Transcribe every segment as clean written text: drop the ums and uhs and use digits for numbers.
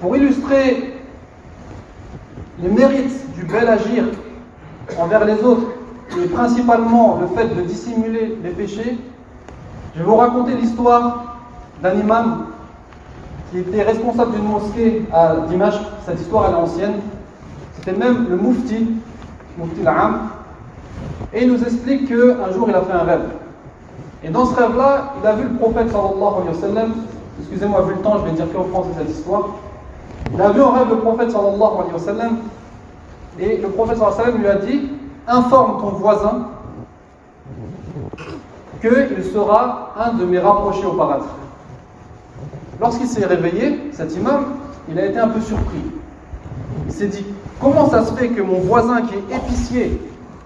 Pour illustrer les mérites du bel agir envers les autres, et principalement le fait de dissimuler les péchés, je vais vous raconter l'histoire d'un imam qui était responsable d'une mosquée à Dimashq. Cette histoire elle est ancienne. C'était même le mufti al-Am, et il nous explique qu'un jour il a fait un rêve. Et dans ce rêve-là, il a vu le prophète sallallahu alayhi wa sallam. Excusez-moi, vu le temps, je vais dire qu'en français cette histoire. Il a vu en rêve le prophète sallallahu alayhi wa sallam, et le prophète sallallahu alayhi wa sallam lui a dit: informe ton voisin qu'il sera un de mes rapprochés au paradis. Lorsqu'il s'est réveillé, cet imam, il a été un peu surpris. Il s'est dit: comment ça se fait que mon voisin qui est épicier,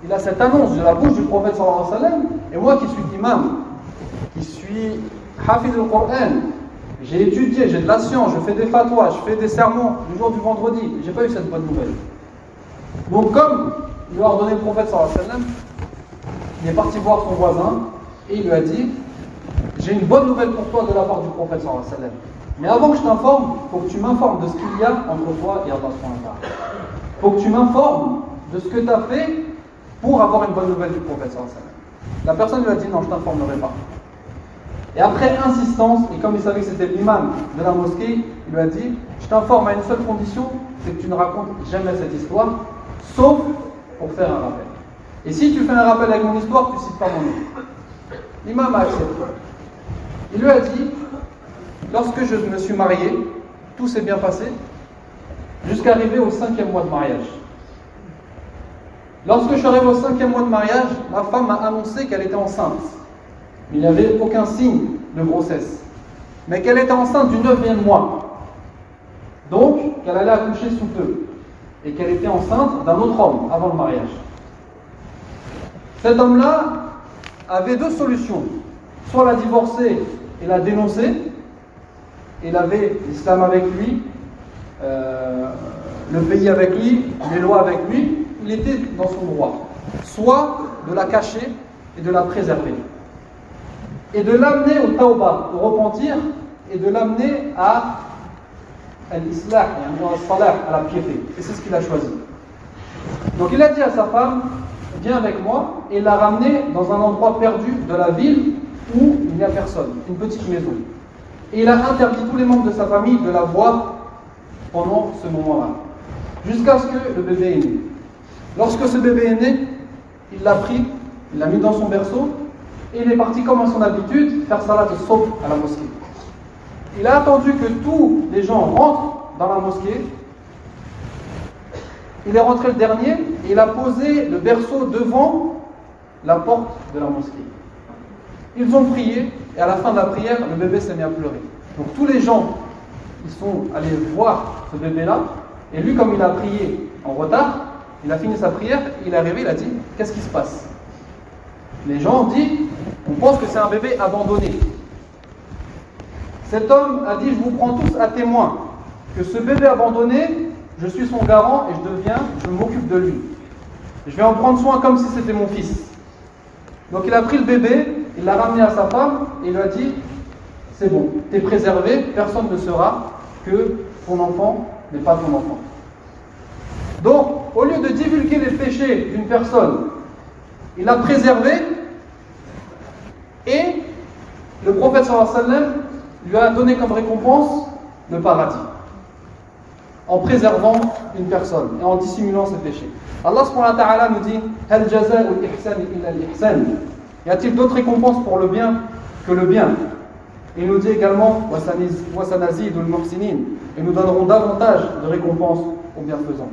il a cette annonce de la bouche du prophète sallallahu alayhi wa sallam, et moi qui suis imam, qui suis hafiz al-Qur'an, j'ai étudié, j'ai de la science, je fais des fatwas, je fais des sermons du jour du vendredi, j'ai pas eu cette bonne nouvelle. Donc comme il lui a ordonné le prophète sallallahu alayhi wa sallam, il est parti voir son voisin et il lui a dit: j'ai une bonne nouvelle pour toi de la part du prophète sallallahu alayhi wa sallam. Mais avant que je t'informe, il faut que tu m'informes de ce qu'il y a entre toi et Allah subhanahu wa ta'ala. Il faut que tu m'informes de ce que tu as fait pour avoir une bonne nouvelle du prophète sallallahu alayhi wa sallam. La personne lui a dit: non, je ne t'informerai pas. Et après insistance, et comme il savait que c'était l'imam de la mosquée, il lui a dit: je t'informe à une seule condition, c'est que tu ne racontes jamais cette histoire, sauf pour faire un rappel. Et si tu fais un rappel avec mon histoire, tu ne cites pas mon nom. L'imam a accepté. Il lui a dit: lorsque je me suis marié, tout s'est bien passé, jusqu'à arriver au 5e mois de mariage. Lorsque je suis arrivé au 5e mois de mariage, ma femme m'a annoncé qu'elle était enceinte. Il n'y avait aucun signe de grossesse, mais qu'elle était enceinte du 9e mois. Donc, qu'elle allait accoucher sous peu, et qu'elle était enceinte d'un autre homme avant le mariage. Cet homme-là avait deux solutions: soit la divorcer et la dénoncer. Il avait l'islam avec lui, le pays avec lui, les lois avec lui, il était dans son droit. Soit de la cacher et de la préserver. Et de l'amener au tawbah, au repentir, et de l'amener à l'islah, à la piété. Et c'est ce qu'il a choisi. Donc il a dit à sa femme: viens avec moi, et il l'a ramené dans un endroit perdu de la ville où il n'y a personne, une petite maison. Et il a interdit tous les membres de sa famille de la voir pendant ce moment-là, jusqu'à ce que le bébé est né. Lorsque ce bébé est né, il l'a pris, il l'a mis dans son berceau, et il est parti comme à son habitude faire salat al-subh à la mosquée. Il a attendu que tous les gens rentrent dans la mosquée. Il est rentré le dernier et il a posé le berceau devant la porte de la mosquée. Ils ont prié et à la fin de la prière, le bébé s'est mis à pleurer. Donc tous les gens, ils sont allés voir ce bébé-là, et lui, comme il a prié en retard, il a fini sa prière, il est arrivé, il a dit: qu'est-ce qui se passe? Les gens ont dit: on pense que c'est un bébé abandonné. Cet homme a dit: je vous prends tous à témoin que ce bébé abandonné, je suis son garant et je m'occupe de lui. Je vais en prendre soin comme si c'était mon fils. Donc il a pris le bébé, il l'a ramené à sa femme et il lui a dit: c'est bon, tu es préservé, personne ne saura que ton enfant n'est pas ton enfant. Donc, au lieu de divulguer les péchés d'une personne, il l'a préservé, et le prophète sallallahu alayhi wa sallam lui a donné comme récompense le paradis, en préservant une personne et en dissimulant ses péchés. Allah subhanahu wa ta'ala nous dit: Hal jaza'ul ihsan illa al-ihsan. Y a-t-il d'autres récompenses pour le bien que le bien? Et il nous dit également: Wa sanazidul muhsinin. Et nous donnerons davantage de récompenses aux bienfaisants.